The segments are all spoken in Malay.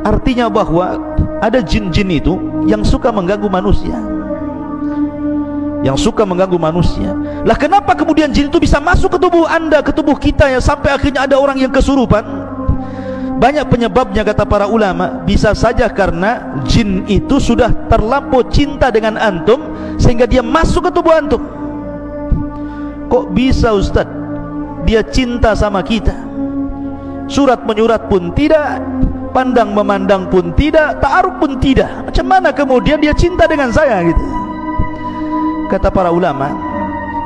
artinya bahwa ada jin-jin itu yang suka mengganggu manusia, yang suka mengganggu manusia. Lah kenapa kemudian jin itu bisa masuk ke tubuh anda, ke tubuh kita ya, sampai akhirnya ada orang yang kesurupan? Banyak penyebabnya kata para ulama. Bisa saja karena jin itu sudah terlampau cinta dengan antum sehingga dia masuk ke tubuh antum. Kok bisa Ustaz? Dia cinta sama kita, surat menyurat pun tidak, pandang memandang pun tidak, ta'aruf pun tidak. Macam mana kemudian dia cinta dengan saya gitu? Kata para ulama,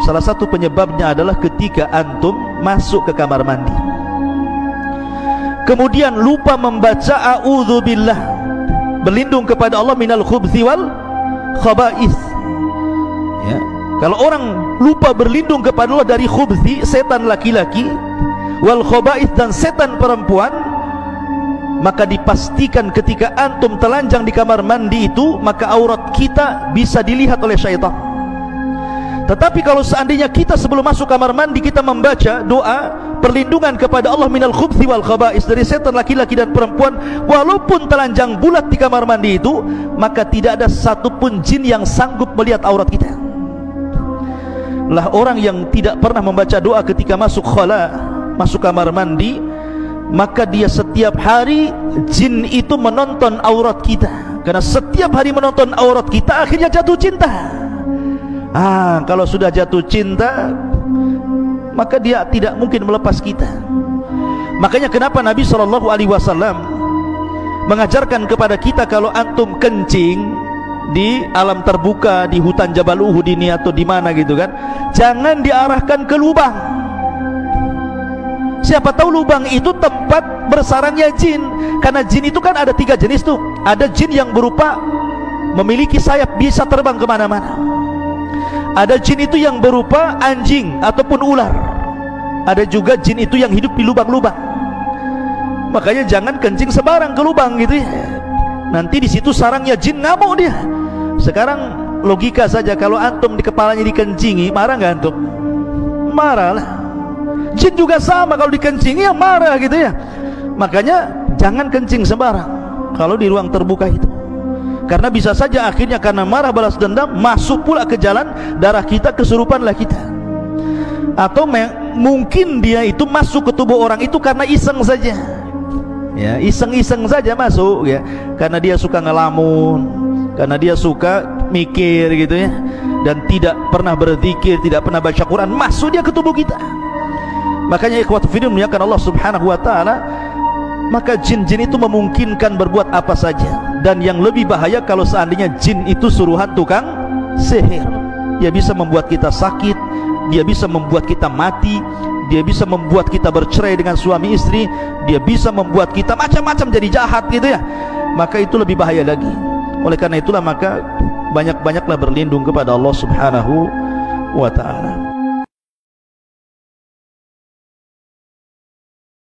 salah satu penyebabnya adalah ketika antum masuk ke kamar mandi, kemudian lupa membaca a'udzubillah, berlindung kepada Allah minal khubthi wal khaba'ith. Ya, kalau orang lupa berlindung kepada Allah dari khubthi, setan laki-laki, wal khaba'ith, dan setan perempuan, maka dipastikan ketika antum telanjang di kamar mandi itu, maka aurat kita bisa dilihat oleh syaitan. Tetapi kalau seandainya kita sebelum masuk kamar mandi kita membaca doa perlindungan kepada Allah minal khubthi wal khaba'is, dari setan laki-laki dan perempuan, walaupun telanjang bulat di kamar mandi itu, maka tidak ada satupun jin yang sanggup melihat aurat kita. Lah orang yang tidak pernah membaca doa ketika masuk khala, masuk kamar mandi, maka dia setiap hari jin itu menonton aurat kita. Karena setiap hari menonton aurat kita, akhirnya jatuh cinta. Kalau sudah jatuh cinta, maka dia tidak mungkin melepas kita. Makanya kenapa Nabi SAW mengajarkan kepada kita, kalau antum kencing di alam terbuka, di hutan Jabal Uhud ini atau di mana gitu kan, jangan diarahkan ke lubang. Siapa tahu lubang itu tempat bersarangnya jin. Karena jin itu kan ada 3 jenis tuh. Ada jin yang berupa memiliki sayap, bisa terbang kemana-mana. Ada jin itu yang berupa anjing ataupun ular. Ada juga jin itu yang hidup di lubang-lubang. Makanya jangan kencing sembarang ke lubang gitu ya. Nanti di situ sarangnya jin, ngamuk dia. Sekarang logika saja, kalau antum di kepalanya dikencingi, marah nggak antum? Marah lah. Jin juga sama, kalau dikencingi ya marah gitu ya. Makanya jangan kencing sembarang kalau di ruang terbuka itu. Karena bisa saja akhirnya karena marah balas dendam, masuk pula ke jalan darah kita, kesurupanlah kita. Atau mungkin dia itu masuk ke tubuh orang itu karena iseng saja. Ya, iseng-iseng saja masuk ya. Karena dia suka ngelamun, karena dia suka mikir gitu ya, dan tidak pernah berzikir, tidak pernah baca Quran, masuk dia ke tubuh kita. Makanya ikhwatu fillah muliakan Allah Subhanahu wa taala, maka jin-jin itu memungkinkan berbuat apa saja. Dan yang lebih bahaya kalau seandainya jin itu suruhan tukang sihir. Dia bisa membuat kita sakit, dia bisa membuat kita mati, dia bisa membuat kita bercerai dengan suami istri, dia bisa membuat kita macam-macam jadi jahat gitu ya. Maka itu lebih bahaya lagi. Oleh karena itulah maka banyak-banyaklah berlindung kepada Allah Subhanahu wa ta'ala.